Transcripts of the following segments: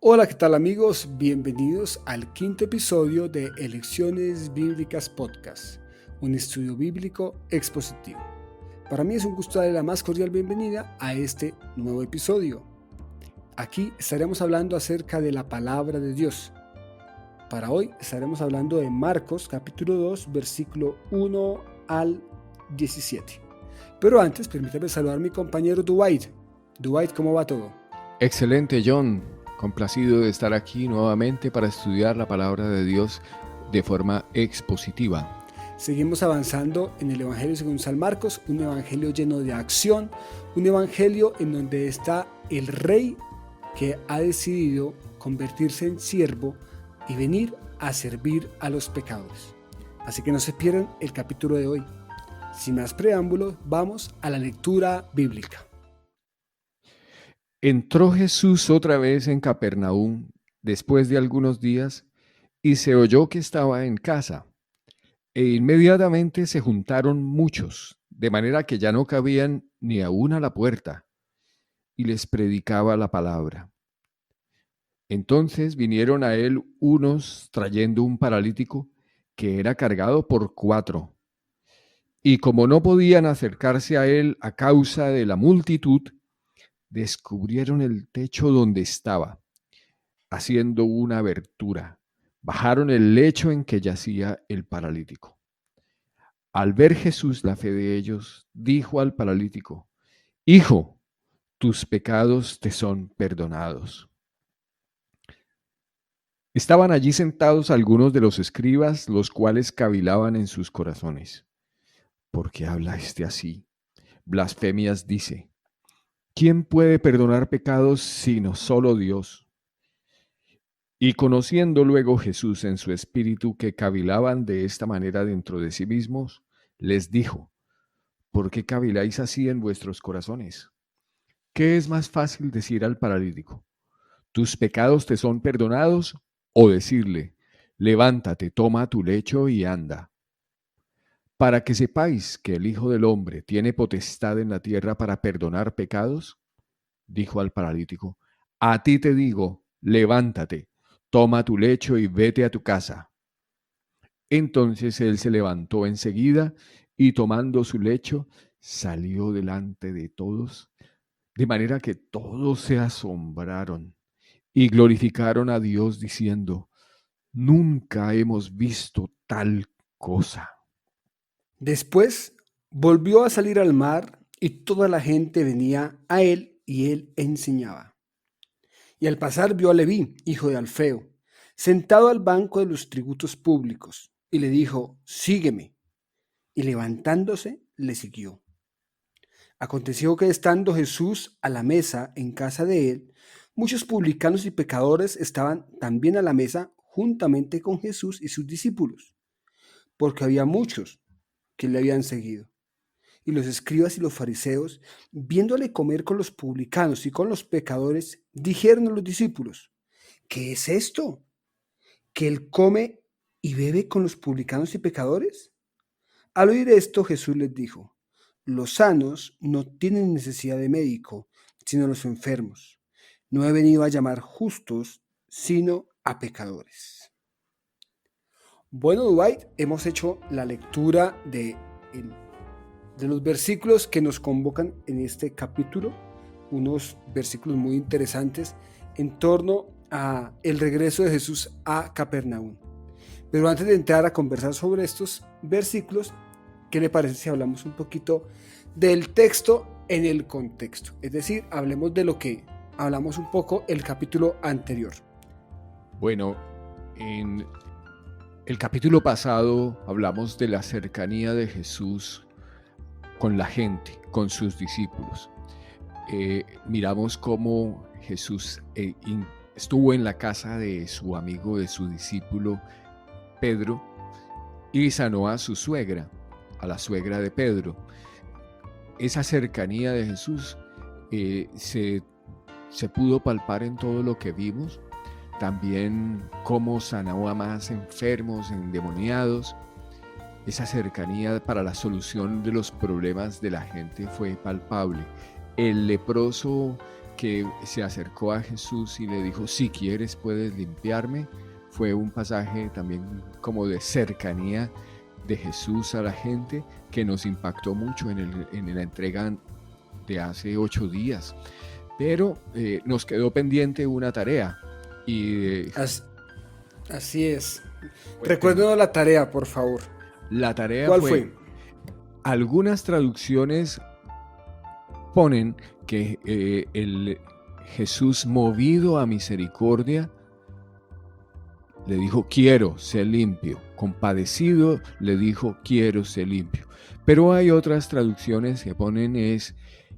Hola, ¿qué tal amigos? Bienvenidos al quinto episodio de Elecciones Bíblicas Podcast, un estudio bíblico expositivo. Para mí es un gusto darle la más cordial bienvenida a este nuevo episodio. Aquí estaremos hablando acerca de la palabra de Dios. Para hoy estaremos hablando de Marcos capítulo 2, versículo 1 al 17. Pero antes, permítame saludar a mi compañero Dwight. Dwight, ¿cómo va todo? Excelente, John. Complacido de estar aquí nuevamente para estudiar la palabra de Dios de forma expositiva. Seguimos avanzando en el Evangelio según San Marcos, un evangelio lleno de acción, un evangelio en donde está el rey que ha decidido convertirse en siervo y venir a servir a los pecadores. Así que no se pierdan el capítulo de hoy. Sin más preámbulos, vamos a la lectura bíblica. Entró Jesús otra vez en Capernaum después de algunos días y se oyó que estaba en casa. E inmediatamente se juntaron muchos, de manera que ya no cabían ni aún a la puerta, y les predicaba la palabra. Entonces vinieron a él unos trayendo un paralítico que era cargado por 4. Y como no podían acercarse a él a causa de la multitud, descubrieron el techo donde estaba, haciendo una abertura. Bajaron el lecho en que yacía el paralítico. Al ver Jesús la fe de ellos, dijo al paralítico: Hijo, tus pecados te son perdonados. Estaban allí sentados algunos de los escribas, los cuales cavilaban en sus corazones: ¿por qué habla este así? Blasfemias dice. ¿Quién puede perdonar pecados sino solo Dios? Y conociendo luego Jesús en su espíritu que cavilaban de esta manera dentro de sí mismos, les dijo: ¿por qué caviláis así en vuestros corazones? ¿Qué es más fácil decir al paralítico: tus pecados te son perdonados? O decirle: levántate, toma tu lecho y anda. Para que sepáis que el Hijo del Hombre tiene potestad en la tierra para perdonar pecados, dijo al paralítico: a ti te digo, levántate, toma tu lecho y vete a tu casa. Entonces él se levantó enseguida y tomando su lecho salió delante de todos, de manera que todos se asombraron y glorificaron a Dios diciendo: nunca hemos visto tal cosa. Después volvió a salir al mar y toda la gente venía a él y él enseñaba. Y al pasar vio a Leví, hijo de Alfeo, sentado al banco de los tributos públicos, y le dijo: sígueme. Y levantándose, le siguió. Aconteció que estando Jesús a la mesa en casa de él, muchos publicanos y pecadores estaban también a la mesa juntamente con Jesús y sus discípulos, porque había muchos que le habían seguido. Y los escribas y los fariseos, viéndole comer con los publicanos y con los pecadores, dijeron a los discípulos: ¿qué es esto? ¿Que él come y bebe con los publicanos y pecadores? Al oír esto, Jesús les dijo: los sanos no tienen necesidad de médico, sino los enfermos. No he venido a llamar justos, sino a pecadores. Bueno, Dwight, hemos hecho la lectura de los versículos que nos convocan en este capítulo, unos versículos muy interesantes en torno a el regreso de Jesús a Capernaum. Pero antes de entrar a conversar sobre estos versículos, ¿qué le parece si hablamos un poquito del texto en el contexto? Es decir, hablemos de lo que hablamos un poco el capítulo anterior. Bueno, en el capítulo pasado hablamos de la cercanía de Jesús con la gente, con sus discípulos. Miramos cómo Jesús estuvo en la casa de su amigo, de su discípulo Pedro, y sanó a su suegra, a la suegra de Pedro. Esa cercanía de Jesús se pudo palpar en todo lo que vimos. También cómo sanó a más enfermos, endemoniados. Esa cercanía para la solución de los problemas de la gente fue palpable. El leproso que se acercó a Jesús y le dijo, si quieres puedes limpiarme, fue un pasaje también como de cercanía de Jesús a la gente que nos impactó mucho en la entrega de hace 8 días. Pero nos quedó pendiente una tarea y Así es. Recuérdenos la tarea, por favor. la tarea ¿Cuál fue, fue? algunas traducciones ponen que el Jesús movido a misericordia le dijo, quiero ser limpio. Compadecido le dijo, quiero ser limpio. Pero hay otras traducciones que ponen es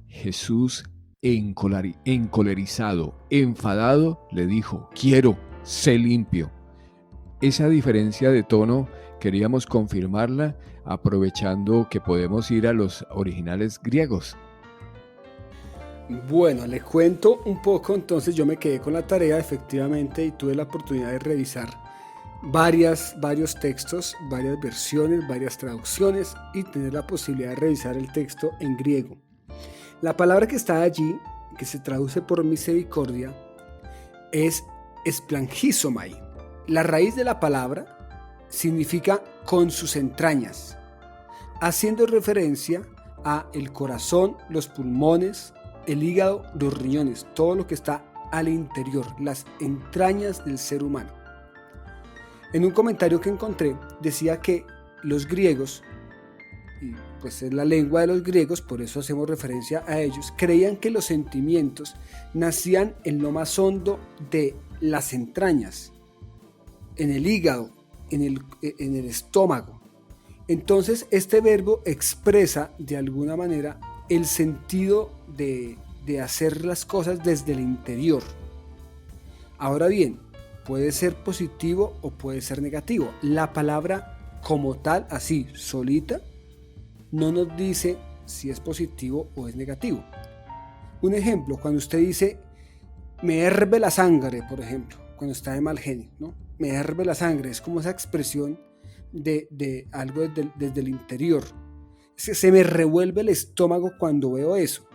Jesús encolerizado, enfadado, le dijo, quiero ser limpio. Esa diferencia de tono queríamos confirmarla aprovechando que podemos ir a los originales griegos. Bueno, le cuento un poco, entonces yo me quedé con la tarea efectivamente y tuve la oportunidad de revisar varios textos, varias versiones, varias traducciones y tener la posibilidad de revisar el texto en griego. La palabra que está allí, que se traduce por misericordia, es esplangizomai. La raíz de la palabra significa con sus entrañas, haciendo referencia a el corazón, los pulmones, el hígado, los riñones, todo lo que está al interior, las entrañas del ser humano. En un comentario que encontré decía que los griegos, y pues es la lengua de los griegos, por eso hacemos referencia a ellos, creían que los sentimientos nacían en lo más hondo de las entrañas, en el hígado, en el estómago. Entonces este verbo expresa de alguna manera el sentido de hacer las cosas desde el interior. Ahora bien, puede ser positivo o puede ser negativo. La palabra como tal, así, solita, no nos dice si es positivo o es negativo. Un ejemplo, cuando usted dice, me hierve la sangre, por ejemplo, cuando está de mal genio, ¿no? Me hierve la sangre, es como esa expresión de algo desde el interior. Se me revuelve el estómago cuando veo eso.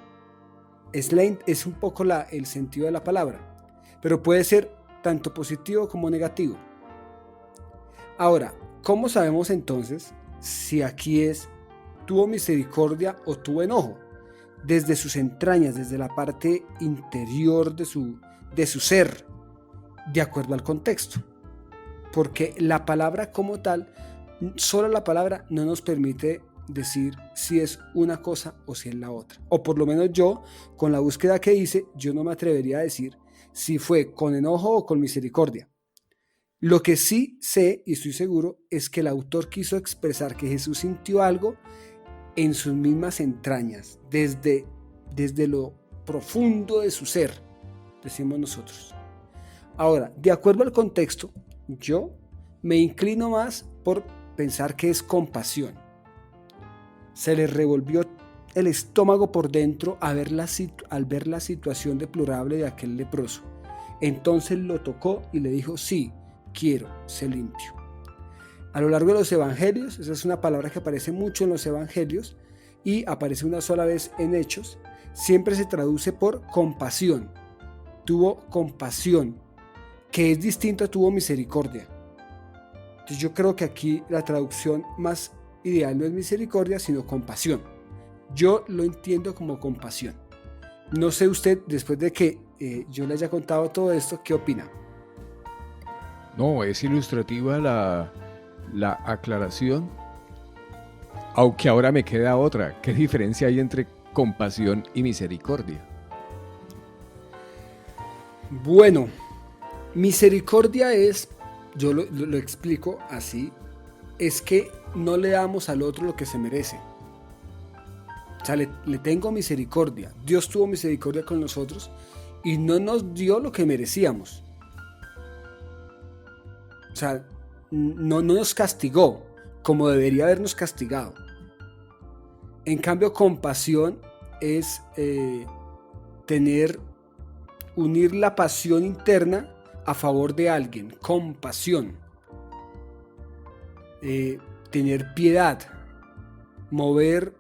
Es un poco el sentido de la palabra, pero puede ser tanto positivo como negativo. Ahora, ¿cómo sabemos entonces si aquí es tuvo misericordia o tuvo enojo? Desde sus entrañas, desde la parte interior de su ser, de acuerdo al contexto. Porque la palabra como tal, solo la palabra no nos permite decir si es una cosa o si es la otra. O por lo menos yo, con la búsqueda que hice, yo no me atrevería a decir si fue con enojo o con misericordia. Lo que sí sé y estoy seguro es que el autor quiso expresar que Jesús sintió algo en sus mismas entrañas, desde lo profundo de su ser, decimos nosotros. Ahora, de acuerdo al contexto, yo me inclino más por pensar que es compasión. Se le revolvió el estómago por dentro al ver la situación deplorable de aquel leproso. Entonces lo tocó y le dijo, sí, quiero ser limpio. A lo largo de los evangelios, esa es una palabra que aparece mucho en los evangelios y aparece una sola vez en Hechos, siempre se traduce por compasión. Tuvo compasión, que es distinto a tuvo misericordia. Entonces yo creo que aquí la traducción más ideal no es misericordia, sino compasión. Yo lo entiendo como compasión. No sé usted, después de que yo le haya contado todo esto, ¿qué opina? No, es ilustrativa la aclaración, aunque ahora me queda otra. ¿Qué diferencia hay entre compasión y misericordia? Bueno, misericordia es, yo lo explico así, es que no le damos al otro lo que se merece. O sea, le tengo misericordia. Dios tuvo misericordia con nosotros y no nos dio lo que merecíamos. O sea, no nos castigó como debería habernos castigado. En cambio, compasión es unir la pasión interna a favor de alguien. Compasión. Tener piedad. Mover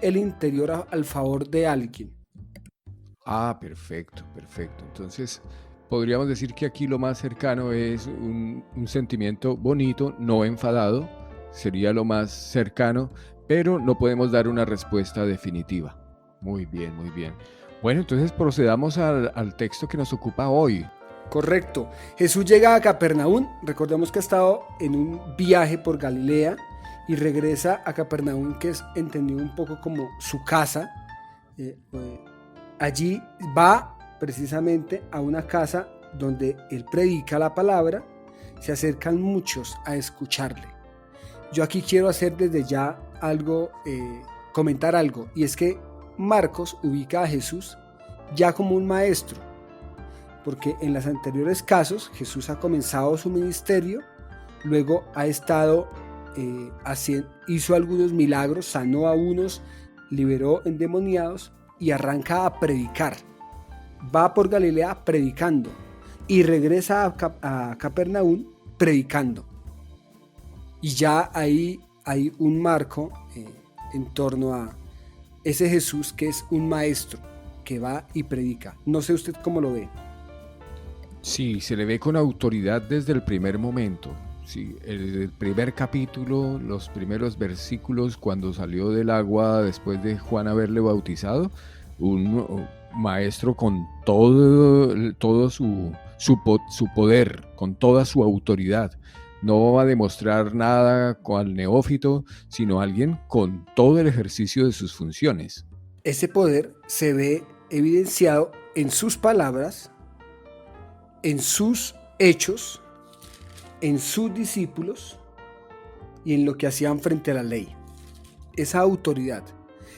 el interior al favor de alguien. Ah, perfecto, perfecto. Entonces, podríamos decir que aquí lo más cercano es un sentimiento bonito, no enfadado, sería lo más cercano, pero no podemos dar una respuesta definitiva. Muy bien, muy bien. Bueno, entonces procedamos al texto que nos ocupa hoy. Correcto. Jesús llega a Capernaum. Recordemos que ha estado en un viaje por Galilea y regresa a Capernaum, que es entendido un poco como su casa. Allí va precisamente a una casa donde él predica la palabra. Se acercan muchos a escucharle. Yo aquí quiero hacer desde ya algo, comentar algo, y es que Marcos ubica a Jesús ya como un maestro, porque en los anteriores casos Jesús ha comenzado su ministerio, luego ha estado hizo algunos milagros, sanó a unos, liberó endemoniados y arranca a predicar. Va por Galilea predicando y regresa a Capernaum predicando. Y ya ahí hay un marco en torno a ese Jesús que es un maestro que va y predica. No sé usted cómo lo ve. Sí, se le ve con autoridad desde el primer momento. Sí, el primer capítulo, los primeros versículos, cuando salió del agua después de Juan haberle bautizado, un maestro con todo su poder, con toda su autoridad. No va a demostrar nada al neófito, sino alguien con todo el ejercicio de sus funciones. Ese poder se ve evidenciado en sus palabras, en sus hechos, en sus discípulos y en lo que hacían frente a la ley. Esa autoridad.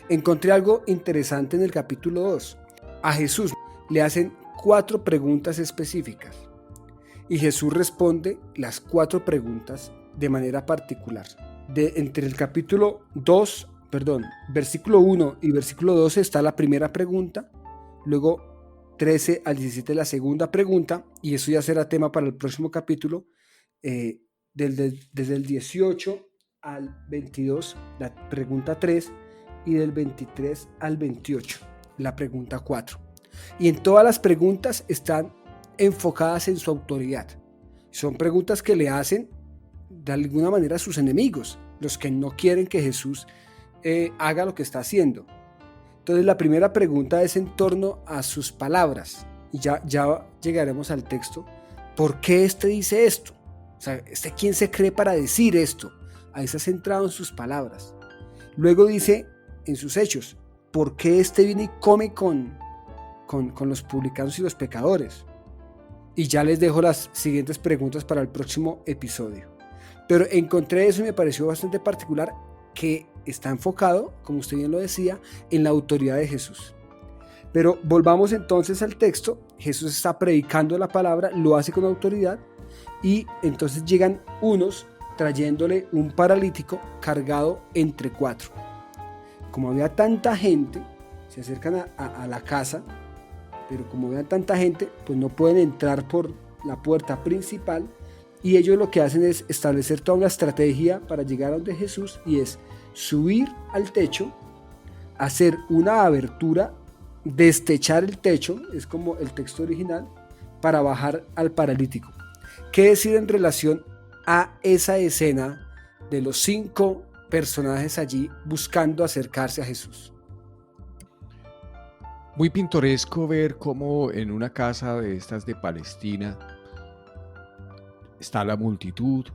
Encontré algo interesante en el capítulo 2. A Jesús le hacen 4 preguntas específicas y Jesús responde las 4 preguntas de manera particular. Entre el capítulo 2, versículo 1 y versículo 12 está la primera pregunta, luego 13 al 17 la segunda pregunta, y eso ya será tema para el próximo capítulo, desde el 18 al 22 la pregunta 3 y del 23 al 28 la pregunta 4. Y en todas las preguntas están enfocadas en su autoridad. Son preguntas que le hacen de alguna manera a sus enemigos, los que no quieren que Jesús haga lo que está haciendo. Entonces la primera pregunta es en torno a sus palabras, y ya llegaremos al texto. ¿Por qué dice esto? O sea, ¿quién se cree para decir esto? Ahí está centrado en sus palabras. Luego dice en sus hechos, ¿por qué viene y come con los publicanos y los pecadores? Y ya les dejo las siguientes preguntas para el próximo episodio. Pero encontré eso y me pareció bastante particular, que está enfocado, como usted bien lo decía, en la autoridad de Jesús. Pero volvamos entonces al texto. Jesús está predicando la palabra, lo hace con autoridad, y entonces llegan unos trayéndole un paralítico cargado entre 4. Como había tanta gente, se acercan a la casa, pero como había tanta gente, pues no pueden entrar por la puerta principal, y ellos lo que hacen es establecer toda una estrategia para llegar a donde Jesús, y es subir al techo, hacer una abertura, destechar el techo, es como el texto original, para bajar al paralítico. ¿Qué decir en relación a esa escena de los 5 personajes allí buscando acercarse a Jesús? Muy pintoresco ver cómo en una casa de estas de Palestina está la multitud.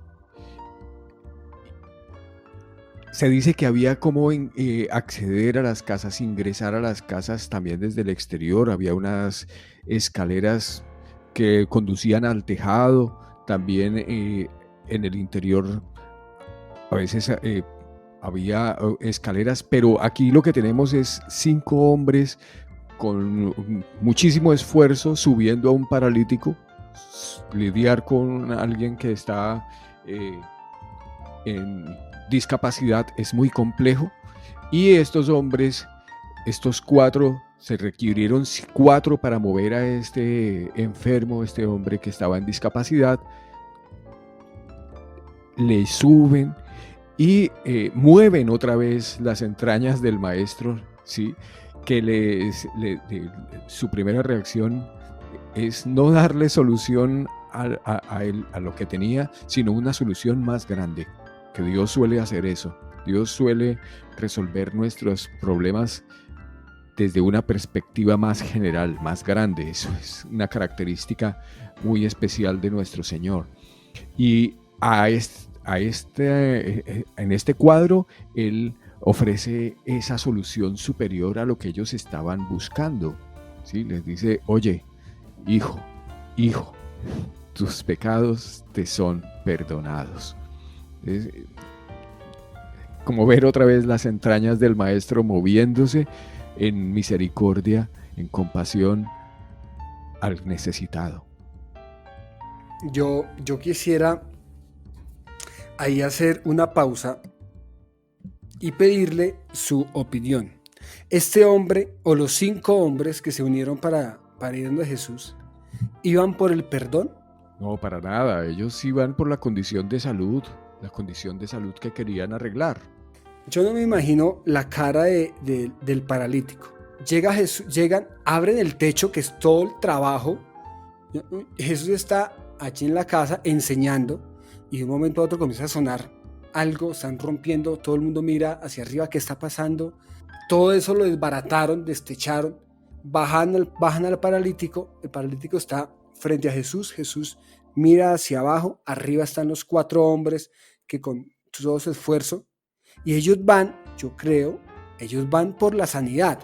Se dice que había como acceder a las casas, ingresar a las casas también desde el exterior. Había unas escaleras que conducían al tejado. También en el interior a veces había escaleras, pero aquí lo que tenemos es 5 hombres con muchísimo esfuerzo subiendo a un paralítico. Lidiar con alguien que está en discapacidad es muy complejo, y estos hombres, estos 4, se requirieron 4 para mover a este enfermo, este hombre que estaba en discapacidad. Le suben y mueven otra vez las entrañas del maestro, ¿sí? que su primera reacción es no darle solución a él, a lo que tenía, sino una solución más grande, que Dios suele hacer eso. Dios suele resolver nuestros problemas desde una perspectiva más general, más grande. Eso es una característica muy especial de nuestro Señor. Y en este cuadro, Él ofrece esa solución superior a lo que ellos estaban buscando. ¿Sí? Les dice, oye, hijo, tus pecados te son perdonados. Es como ver otra vez las entrañas del Maestro moviéndose en misericordia, en compasión al necesitado. Yo quisiera ahí hacer una pausa y pedirle su opinión. Este hombre o los 5 hombres que se unieron para ir donde Jesús, ¿iban por el perdón? No, para nada. Ellos iban por la condición de salud que querían arreglar. Yo no me imagino la cara del paralítico. Llega Jesús, llegan, abren el techo, que es todo el trabajo. Jesús está allí en la casa enseñando y de un momento a otro comienza a sonar algo, están rompiendo, todo el mundo mira hacia arriba, ¿qué está pasando? Todo eso lo desbarataron, destecharon, bajan al paralítico, el paralítico está frente a Jesús, Jesús mira hacia abajo, arriba están los 4 hombres que con todo su esfuerzo, y ellos van por la sanidad.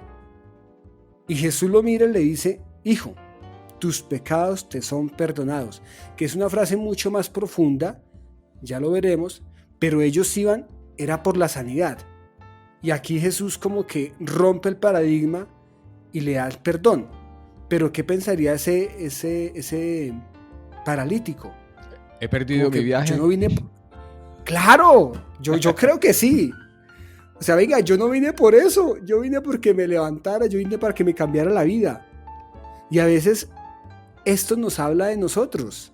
Y Jesús lo mira y le dice, hijo, tus pecados te son perdonados, que es una frase mucho más profunda, ya lo veremos, pero ellos iban, era por la sanidad. Y aquí Jesús como que rompe el paradigma y le da el perdón. Pero ¿qué pensaría ese paralítico? He perdido mi viaje. Yo no vine... ¡Claro! Yo creo que sí. O sea, venga, yo no vine por eso. Yo vine porque me levantara, yo vine para que me cambiara la vida. Y a veces esto nos habla de nosotros.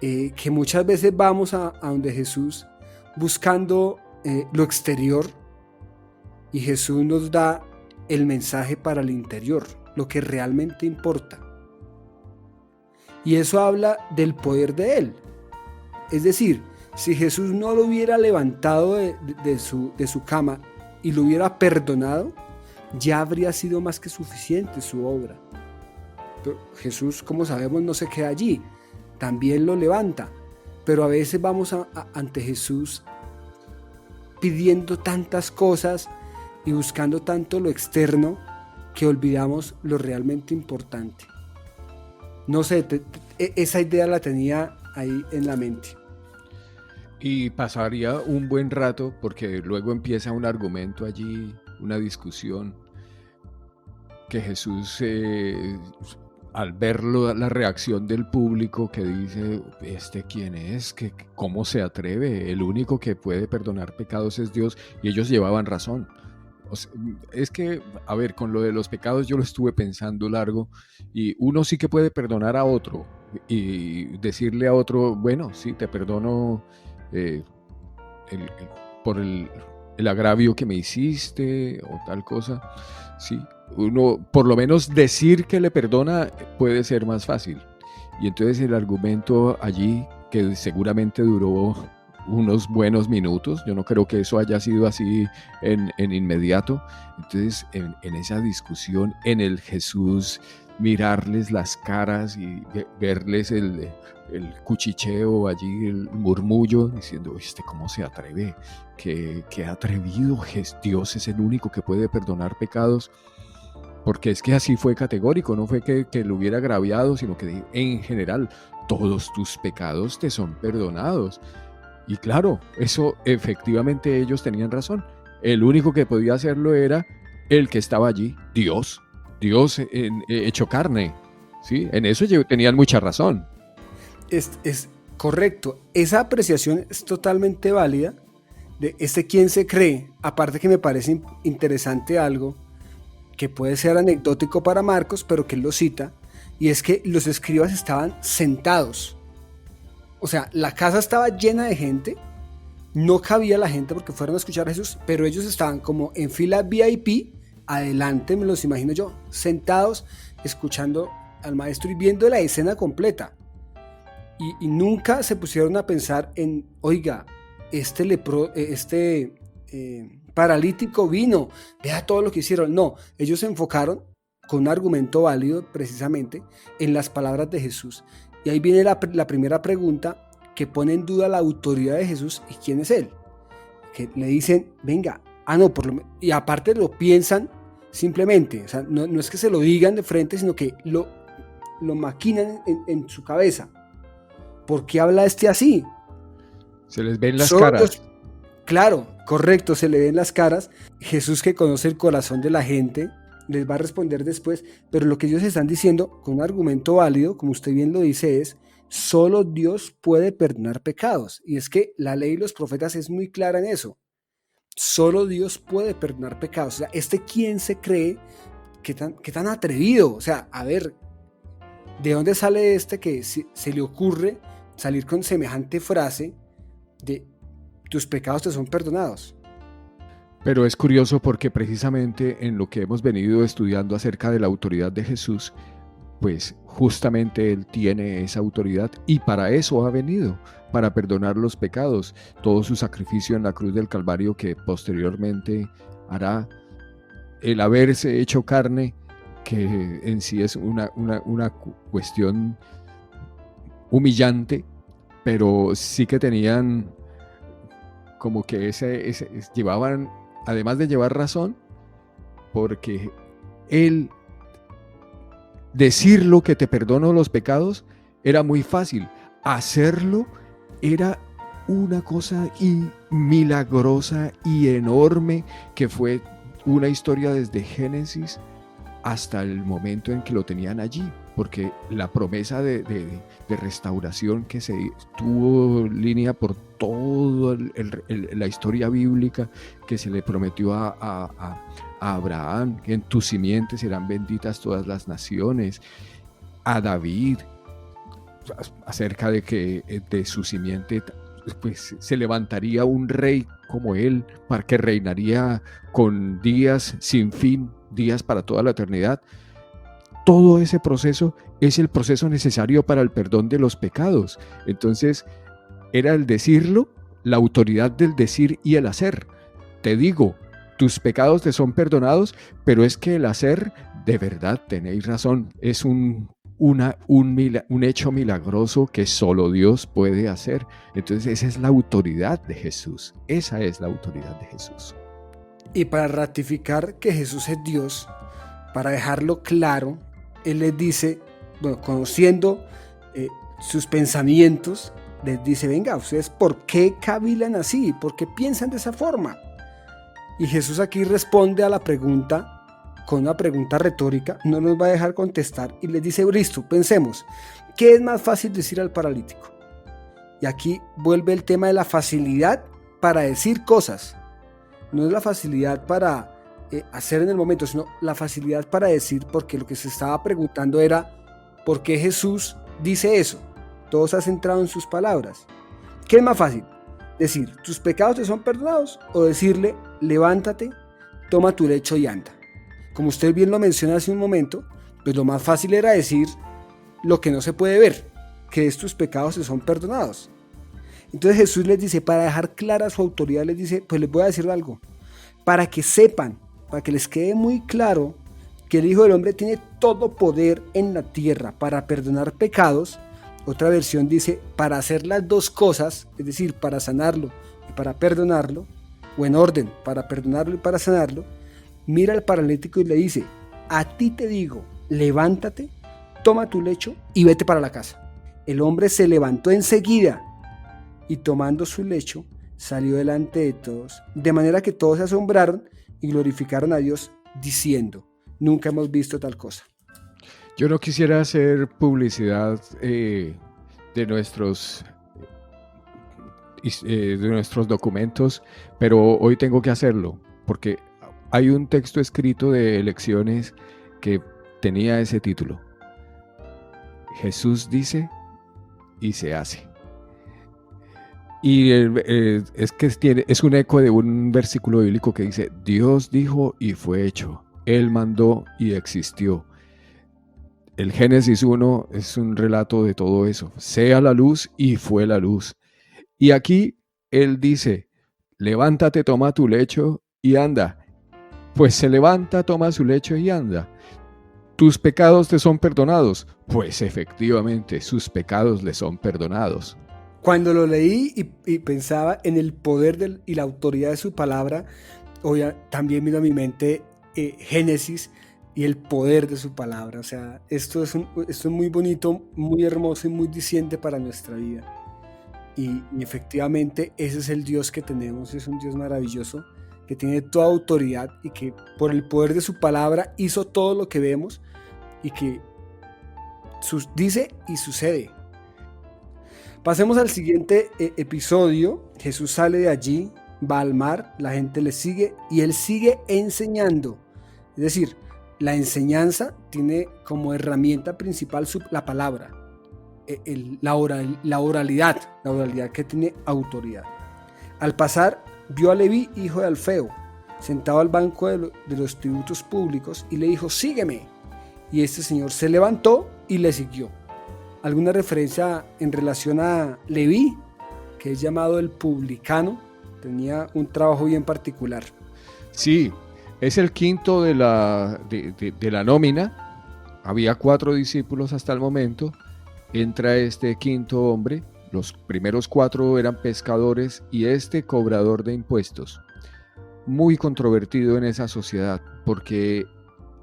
Que muchas veces vamos a donde Jesús buscando lo exterior y Jesús nos da el mensaje para el interior, lo que realmente importa. Y eso habla del poder de Él. Es decir, si Jesús no lo hubiera levantado de su cama y lo hubiera perdonado, ya habría sido más que suficiente su obra. Pero Jesús, como sabemos, no se queda allí, también lo levanta. Pero a veces vamos ante Jesús pidiendo tantas cosas y buscando tanto lo externo que olvidamos lo realmente importante. No sé, esa idea la tenía ahí en la mente. Y pasaría un buen rato porque luego empieza un argumento allí, una discusión, que Jesús, al ver la reacción del público que dice, ¿quién es? ¿Cómo se atreve? El único que puede perdonar pecados es Dios, y ellos llevaban razón. O sea, es que, a ver, con lo de los pecados yo lo estuve pensando largo, y uno sí que puede perdonar a otro y decirle a otro, bueno, sí, te perdono por el agravio que me hiciste o tal cosa. Sí, uno por lo menos decir que le perdona puede ser más fácil. Y entonces el argumento allí, que seguramente duró unos buenos minutos, yo no creo que eso haya sido así en inmediato. Entonces en esa discusión, en el Jesús mirarles las caras y verles el cuchicheo allí, el murmullo, diciendo, ¿cómo se atreve? ¿Qué atrevido? Dios es el único que puede perdonar pecados. Porque es que así fue categórico, no fue que lo hubiera agraviado, sino que en general todos tus pecados te son perdonados. Y claro, eso efectivamente ellos tenían razón. El único que podía hacerlo era el que estaba allí, Dios hecho carne. ¿Sí? En eso tenían mucha razón. Es correcto, esa apreciación es totalmente válida de quién se cree. Aparte que me parece interesante algo que puede ser anecdótico para Marcos, pero que él lo cita, y es que los escribas estaban sentados. O sea, la casa estaba llena de gente, no cabía la gente porque fueron a escuchar a Jesús, pero ellos estaban como en fila VIP, adelante, me los imagino yo, sentados, escuchando al maestro y viendo la escena completa. Y nunca se pusieron a pensar en, oiga, paralítico vino, vea todo lo que hicieron. No, ellos se enfocaron con un argumento válido precisamente en las palabras de Jesús. Y ahí viene la primera pregunta que pone en duda la autoridad de Jesús y quién es Él. Que le dicen, venga, no, y aparte lo piensan simplemente, o sea, no es que se lo digan de frente, sino que lo maquinan en su cabeza. ¿Por qué habla así? Se les ven las caras. Claro, correcto, se le ven las caras. Jesús, que conoce el corazón de la gente, les va a responder después, pero lo que ellos están diciendo con un argumento válido, como usted bien lo dice, es solo Dios puede perdonar pecados. Y es que la ley y los profetas es muy clara en eso. Solo Dios puede perdonar pecados. O sea, ¿quién se cree? ¿Qué tan atrevido? O sea, a ver, ¿de dónde sale que se le ocurre salir con semejante frase de tus pecados te son perdonados? Pero es curioso porque precisamente en lo que hemos venido estudiando acerca de la autoridad de Jesús, pues justamente Él tiene esa autoridad y para eso ha venido, para perdonar los pecados. Todo su sacrificio en la cruz del Calvario que posteriormente hará, el haberse hecho carne, que en sí es una cuestión humillante, pero sí que tenían como que llevaban, además de llevar razón, porque Él decirlo que te perdono los pecados era muy fácil, hacerlo era una cosa milagrosa y enorme, que fue una historia desde Génesis hasta el momento en que lo tenían allí, porque la promesa de restauración que se tuvo línea por toda la historia bíblica, que se le prometió a Abraham, que en tu simiente serán benditas todas las naciones, a David, acerca de que de su simiente pues se levantaría un rey como él, para que reinaría con días sin fin, días para toda la eternidad. Todo ese proceso es el proceso necesario para el perdón de los pecados. Entonces, era el decirlo, la autoridad del decir y el hacer. Te digo, tus pecados te son perdonados, pero es que el hacer, de verdad, tenéis razón, es un hecho milagroso que solo Dios puede hacer. Entonces, esa es la autoridad de Jesús. Esa es la autoridad de Jesús. Y para ratificar que Jesús es Dios, para dejarlo claro, Él les dice, bueno, conociendo sus pensamientos, les dice, venga, ¿ustedes por qué cavilan así? ¿Por qué piensan de esa forma? Y Jesús aquí responde a la pregunta con una pregunta retórica, no nos va a dejar contestar y les dice, listo, pensemos, ¿qué es más fácil decir al paralítico? Y aquí vuelve el tema de la facilidad para decir cosas. No es la facilidad para hacer en el momento, sino la facilidad para decir, porque lo que se estaba preguntando era ¿por qué Jesús dice eso? Todo se ha centrado en sus palabras. ¿Qué es más fácil? Decir, tus pecados te son perdonados, o decirle, levántate, toma tu lecho y anda. Como usted bien lo menciona hace un momento, pues lo más fácil era decir lo que no se puede ver, que es tus pecados te son perdonados. Entonces Jesús les dice, para dejar clara su autoridad, les dice, pues les voy a decir algo, para que sepan, para que les quede muy claro que el Hijo del Hombre tiene todo poder en la tierra para perdonar pecados. Otra versión dice, para hacer las dos cosas, es decir, para sanarlo y para perdonarlo, o en orden, para perdonarlo y para sanarlo. Mira al paralítico y le dice, a ti te digo, levántate, toma tu lecho y vete para la casa. El hombre se levantó enseguida y tomando su lecho salió delante de todos, de manera que todos se asombraron y glorificaron a Dios diciendo, nunca hemos visto tal cosa. Yo no quisiera hacer publicidad de nuestros documentos, pero hoy tengo que hacerlo porque hay un texto escrito de Lecciones que tenía ese título. Jesús dice y se hace. Y es un eco de un versículo bíblico que dice, Dios dijo y fue hecho. Él mandó y existió. El Génesis 1 es un relato de todo eso. Sea la luz y fue la luz. Y aquí Él dice, levántate, toma tu lecho y anda. Pues se levanta, toma su lecho y anda. ¿Tus pecados te son perdonados? Pues efectivamente, sus pecados le son perdonados. Cuando lo leí y pensaba en el poder y la autoridad de su palabra, también vino a mi mente Génesis y el poder de su palabra. O sea, esto es muy bonito, muy hermoso y muy diciente para nuestra vida. Y efectivamente ese es el Dios que tenemos, es un Dios maravilloso, que tiene toda autoridad y que por el poder de su palabra hizo todo lo que vemos y que dice y sucede. Pasemos al siguiente episodio. Jesús sale de allí, va al mar, la gente le sigue y él sigue enseñando. Es decir, la enseñanza tiene como herramienta principal la palabra, la oralidad que tiene autoridad. Al pasar, vio a Leví, hijo de Alfeo, sentado al banco de los tributos públicos y le dijo, sígueme. Y este señor se levantó y le siguió. ¿Alguna referencia en relación a Leví, que es llamado el publicano? Tenía un trabajo bien particular. Sí, es el quinto de la nómina. Había 4 discípulos hasta el momento. Entra este quinto hombre. Los primeros 4 eran pescadores y este cobrador de impuestos. Muy controvertido en esa sociedad, porque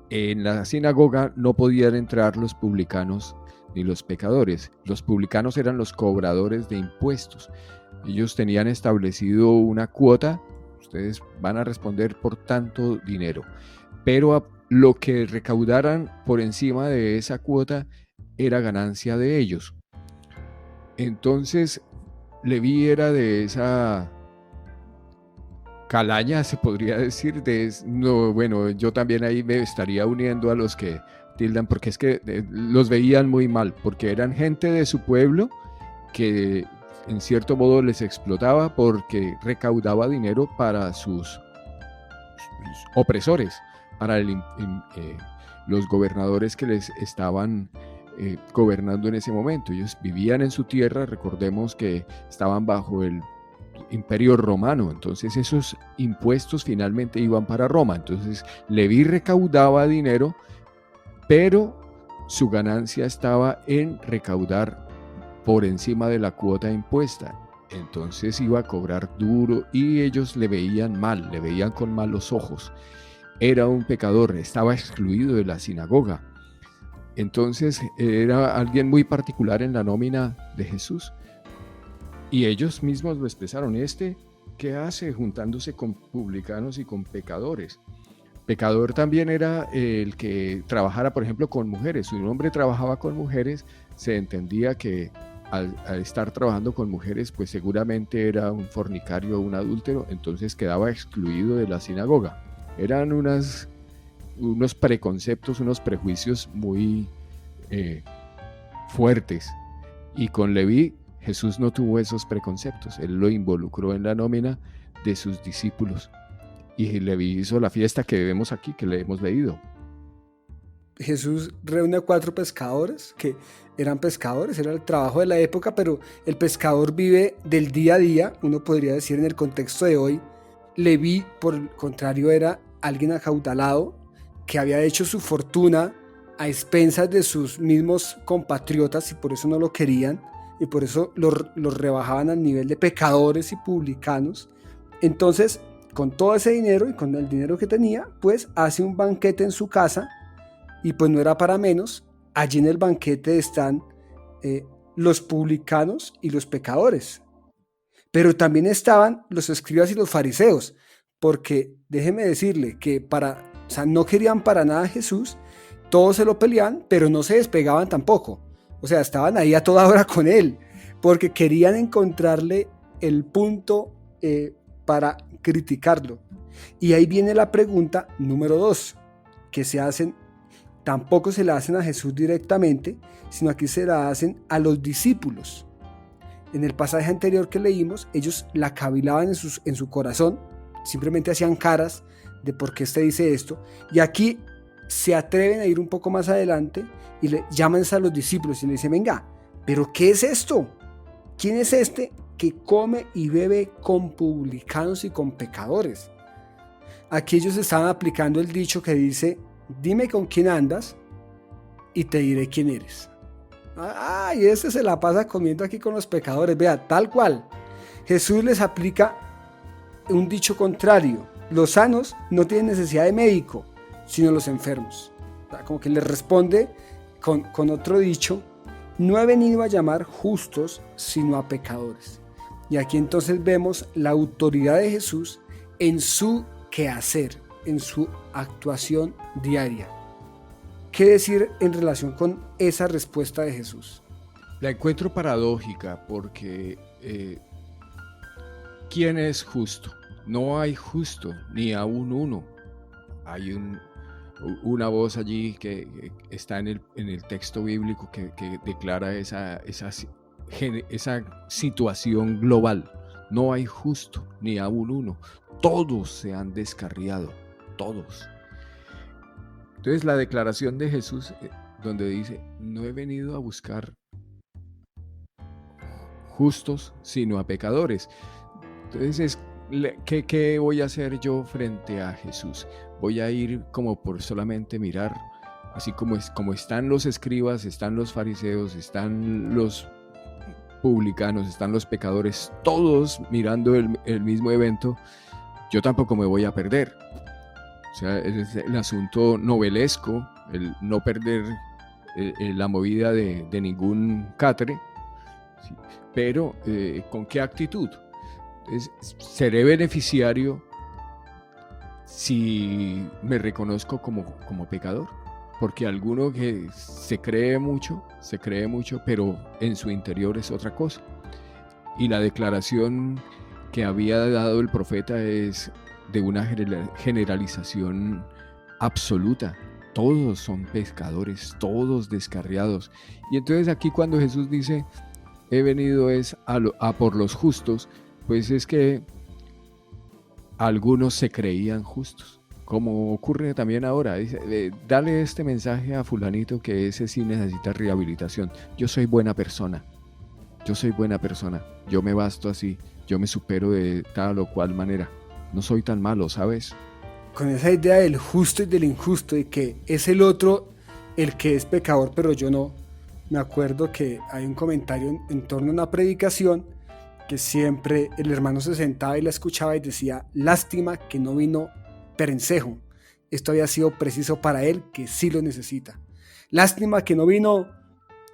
en la sinagoga no podían entrar los publicanos ni los pecadores. Los publicanos eran los cobradores de impuestos. Ellos tenían establecido una cuota. Ustedes van a responder por tanto dinero. Pero lo que recaudaran por encima de esa cuota era ganancia de ellos. Entonces, Leví era de esa calaña, se podría decir. Bueno, yo también ahí me estaría uniendo a los que tildan, porque es que los veían muy mal, porque eran gente de su pueblo que en cierto modo les explotaba porque recaudaba dinero para sus opresores, para los gobernadores que les estaban gobernando en ese momento. Ellos vivían en su tierra, recordemos que estaban bajo el Imperio Romano, entonces esos impuestos finalmente iban para Roma. Entonces Leví recaudaba dinero, pero su ganancia estaba en recaudar por encima de la cuota impuesta. Entonces iba a cobrar duro y ellos le veían mal, le veían con malos ojos. Era un pecador, estaba excluido de la sinagoga. Entonces era alguien muy particular en la nómina de Jesús. Y ellos mismos lo expresaron. ¿Qué hace juntándose con publicanos y con pecadores? Pecador también era el que trabajara, por ejemplo, con mujeres. Si un hombre trabajaba con mujeres, se entendía que al estar trabajando con mujeres, pues seguramente era un fornicario o un adúltero, entonces quedaba excluido de la sinagoga. Eran unos preconceptos, unos prejuicios muy fuertes. Y con Leví, Jesús no tuvo esos preconceptos. Él lo involucró en la nómina de sus discípulos. Y Leví hizo la fiesta que vemos aquí, que le hemos leído. Jesús reúne a 4 pescadores que eran pescadores, era el trabajo de la época, pero el pescador vive del día a día, uno podría decir en el contexto de hoy. Leví, por el contrario, era alguien acaudalado que había hecho su fortuna a expensas de sus mismos compatriotas y por eso no lo querían y por eso los rebajaban al nivel de pecadores y publicanos. Entonces, con todo ese dinero y con el dinero que tenía, pues hace un banquete en su casa. Y pues no era para menos, allí en el banquete están los publicanos y los pecadores. Pero también estaban los escribas y los fariseos, porque déjeme decirle que no querían para nada a Jesús, todos se lo peleaban, pero no se despegaban tampoco. O sea, estaban ahí a toda hora con él, porque querían encontrarle el punto para criticarlo. Y ahí viene la pregunta número 2, que se hacen. Tampoco se la hacen a Jesús directamente, sino aquí se la hacen a los discípulos. En el pasaje anterior que leímos, ellos la cavilaban en su corazón, simplemente hacían caras de por qué este dice esto. Y aquí se atreven a ir un poco más adelante y le llaman a los discípulos y le dicen, venga, ¿pero qué es esto? ¿Quién es este que come y bebe con publicanos y con pecadores? Aquí ellos estaban aplicando el dicho que dice, dime con quién andas y te diré quién eres. Y este se la pasa comiendo aquí con los pecadores. Vea, tal cual. Jesús les aplica un dicho contrario. Los sanos no tienen necesidad de médico, sino los enfermos. Como que les responde con otro dicho, no he venido a llamar justos, sino a pecadores. Y aquí entonces vemos la autoridad de Jesús en su quehacer, en su actuación diaria. ¿Qué decir en relación con esa respuesta de Jesús? La encuentro paradójica porque ¿quién es justo? No hay justo, ni aún uno. Hay una voz allí que está en el texto bíblico que declara esa situación global. No hay justo, ni aún uno. Todos se han descarriado, todos. Entonces la declaración de Jesús, donde dice, no he venido a buscar justos, sino a pecadores. Entonces, ¿qué voy a hacer yo frente a Jesús? Voy a ir como por solamente mirar, así como están los escribas, están los fariseos, están los publicanos, están los pecadores, todos mirando el mismo evento. Yo tampoco me voy a perder. O sea, es el asunto novelesco, el no perder la movida de ningún catre, ¿sí? Pero ¿con qué actitud? Entonces, seré beneficiario si me reconozco como pecador, porque alguno que se cree mucho, pero en su interior es otra cosa. Y la declaración que había dado el profeta es de una generalización absoluta. Todos son pecadores, todos descarriados. Y entonces aquí cuando Jesús dice, he venido es a por los justos, pues es que algunos se creían justos, como ocurre también ahora. Dice, dale este mensaje a fulanito que ese sí necesita rehabilitación. Yo soy buena persona, yo me basto así, yo me supero de tal o cual manera. No soy tan malo, ¿sabes? Con esa idea del justo y del injusto, de que es el otro el que es pecador, pero yo no. Me acuerdo que hay un comentario en torno a una predicación que siempre el hermano se sentaba y la escuchaba y decía, lástima que no vino Perencejo. Esto había sido preciso para él, que sí lo necesita. Lástima que no vino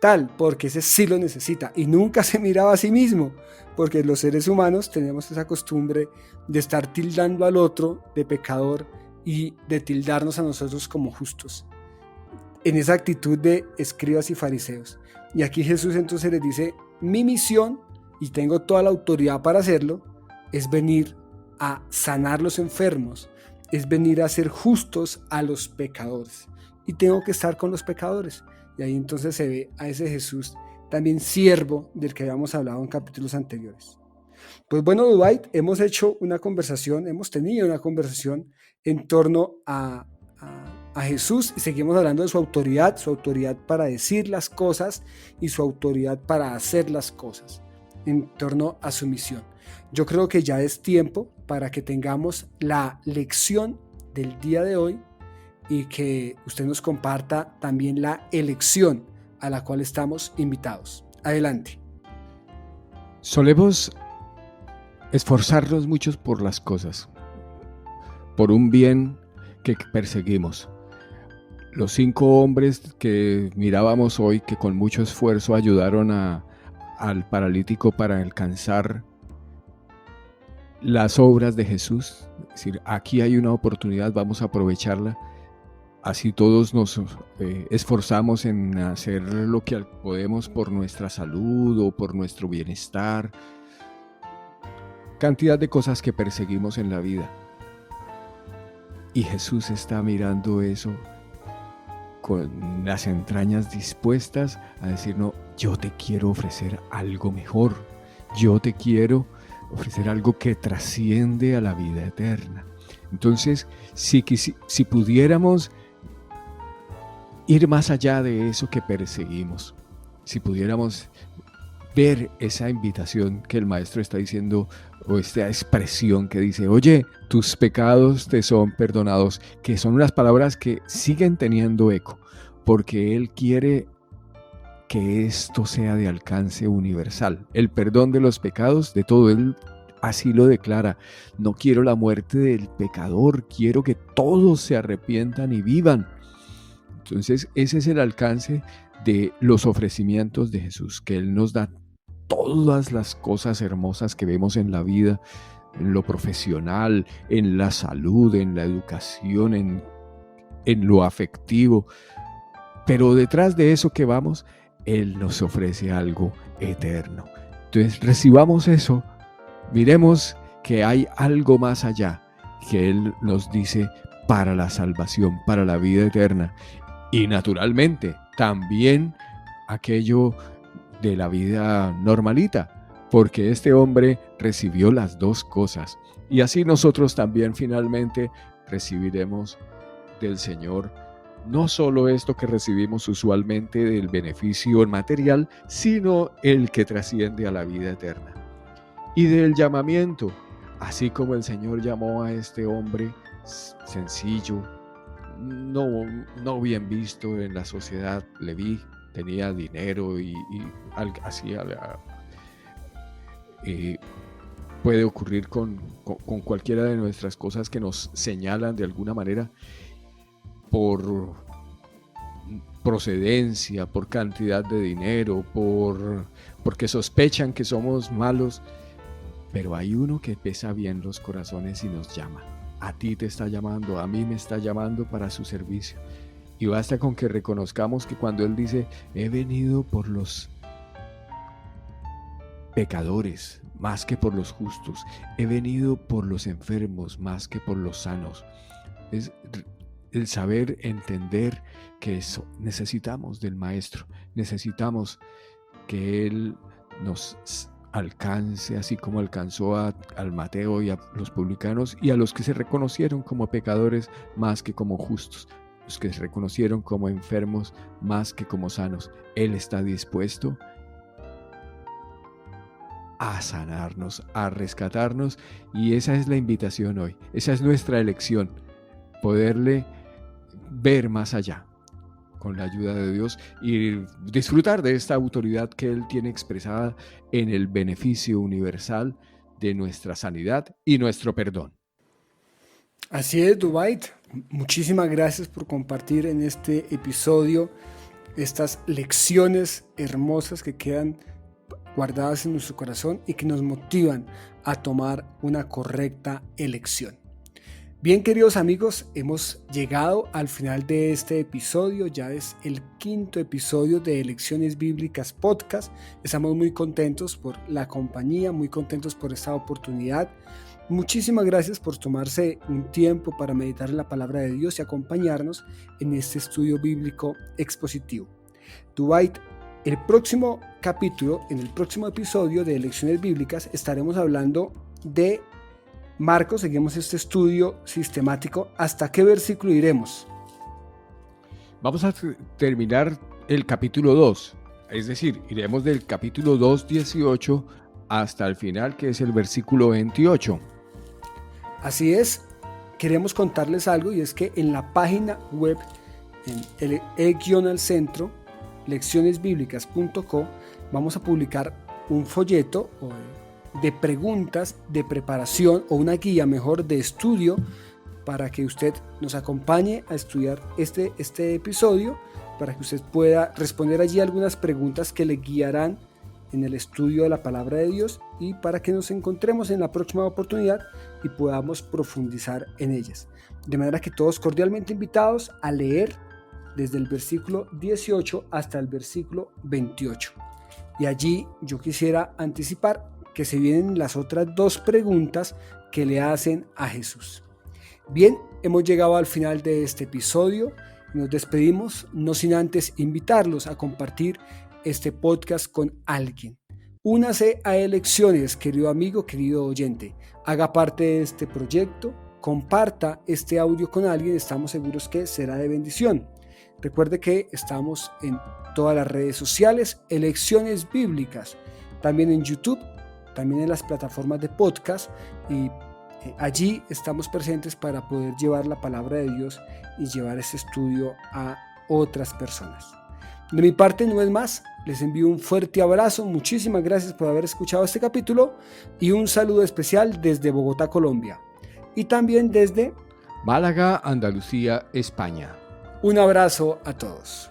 tal, porque ese sí lo necesita. Y nunca se miraba a sí mismo, porque los seres humanos tenemos esa costumbre de estar tildando al otro de pecador y de tildarnos a nosotros como justos, en esa actitud de escribas y fariseos. Y aquí Jesús entonces les dice, mi misión, y tengo toda la autoridad para hacerlo, es venir a sanar los enfermos, es venir a ser justos a los pecadores, y tengo que estar con los pecadores. Y ahí entonces se ve a ese Jesús también siervo del que habíamos hablado en capítulos anteriores. Pues bueno, Dwight, hemos tenido una conversación en torno a Jesús y seguimos hablando de su autoridad para decir las cosas y su autoridad para hacer las cosas en torno a su misión. Yo creo que ya es tiempo para que tengamos la lección del día de hoy y que usted nos comparta también la elección a la cual estamos invitados. Adelante. Solemos esforzarnos muchos por las cosas, por un bien que perseguimos. Los 5 hombres que mirábamos hoy, que con mucho esfuerzo ayudaron al paralítico para alcanzar las obras de Jesús, es decir, aquí hay una oportunidad, vamos a aprovecharla. Así todos nos esforzamos en hacer lo que podemos por nuestra salud o por nuestro bienestar. Cantidad de cosas que perseguimos en la vida. Y Jesús está mirando eso con las entrañas dispuestas a decir, no, yo te quiero ofrecer algo mejor. Yo te quiero ofrecer algo que trasciende a la vida eterna. Entonces, si pudiéramos ir más allá de eso que perseguimos, si pudiéramos ver esa invitación que el maestro está diciendo, o esta expresión que dice, oye, tus pecados te son perdonados, que son unas palabras que siguen teniendo eco, porque Él quiere que esto sea de alcance universal. El perdón de los pecados, de todo, Él así lo declara. No quiero la muerte del pecador, quiero que todos se arrepientan y vivan. Entonces, ese es el alcance de los ofrecimientos de Jesús, que Él nos da todas las cosas hermosas que vemos en la vida, en lo profesional, en la salud, en la educación, en lo afectivo. Pero detrás de eso que vamos, Él nos ofrece algo eterno. Entonces, recibamos eso, miremos que hay algo más allá, que Él nos dice para la salvación, para la vida eterna. Y naturalmente, también aquello de la vida normalita, porque este hombre recibió las dos cosas. Y así nosotros también finalmente recibiremos del Señor no solo esto que recibimos usualmente del beneficio material, sino el que trasciende a la vida eterna. Y del llamamiento, así como el Señor llamó a este hombre sencillo, no bien visto en la sociedad, Leví, tenía dinero y así puede ocurrir con cualquiera de nuestras cosas que nos señalan de alguna manera por procedencia, por cantidad de dinero, porque sospechan que somos malos, pero hay uno que pesa bien los corazones y nos llama. A ti te está llamando, a mí me está llamando para su servicio. Y basta con que reconozcamos que cuando Él dice, he venido por los pecadores más que por los justos, he venido por los enfermos más que por los sanos, es el saber entender que necesitamos del Maestro, necesitamos que Él nos alcance, así como alcanzó al Mateo y a los publicanos y a los que se reconocieron como pecadores más que como justos, los que se reconocieron como enfermos más que como sanos. Él está dispuesto a sanarnos, a rescatarnos, y esa es la invitación hoy, esa es nuestra elección, poderle ver más allá con la ayuda de Dios y disfrutar de esta autoridad que Él tiene expresada en el beneficio universal de nuestra sanidad y nuestro perdón. Así es, Dubait. Muchísimas gracias por compartir en este episodio estas lecciones hermosas que quedan guardadas en nuestro corazón y que nos motivan a tomar una correcta elección. Bien, queridos amigos, hemos llegado al final de este episodio. Ya es el 5º episodio de Lecciones Bíblicas Podcast. Estamos muy contentos por la compañía, muy contentos por esta oportunidad. Muchísimas gracias por tomarse un tiempo para meditar en la palabra de Dios y acompañarnos en este estudio bíblico expositivo. Dubait, el próximo capítulo, en el próximo episodio de Lecciones Bíblicas, estaremos hablando de Marcos. Seguimos este estudio sistemático. ¿Hasta qué versículo iremos? Vamos a terminar el capítulo 2, es decir, iremos del capítulo 2, 18 hasta el final, que es el versículo 28. Así es, queremos contarles algo, y es que en la página web, en el E-al-Centro, leccionesbiblicas.co, vamos a publicar un folleto de preguntas de preparación, o una guía mejor de estudio, para que usted nos acompañe a estudiar este episodio, para que usted pueda responder allí algunas preguntas que le guiarán en el estudio de la palabra de Dios, y para que nos encontremos en la próxima oportunidad y podamos profundizar en ellas. De manera que todos cordialmente invitados a leer desde el versículo 18 hasta el versículo 28. Y allí yo quisiera anticipar que se vienen las otras 2 preguntas que le hacen a Jesús. Bien, hemos llegado al final de este episodio. Nos despedimos, no sin antes invitarlos a compartir este podcast con alguien. Únase a Lecciones, querido amigo, querido oyente. Haga parte de este proyecto, comparta este audio con alguien, estamos seguros que será de bendición. Recuerde que estamos en todas las redes sociales, Lecciones Bíblicas, también en YouTube, también en las plataformas de podcast, y allí estamos presentes para poder llevar la palabra de Dios y llevar ese estudio a otras personas. De mi parte no es más, les envío un fuerte abrazo, muchísimas gracias por haber escuchado este capítulo y un saludo especial desde Bogotá, Colombia, y también desde Málaga, Andalucía, España. Un abrazo a todos.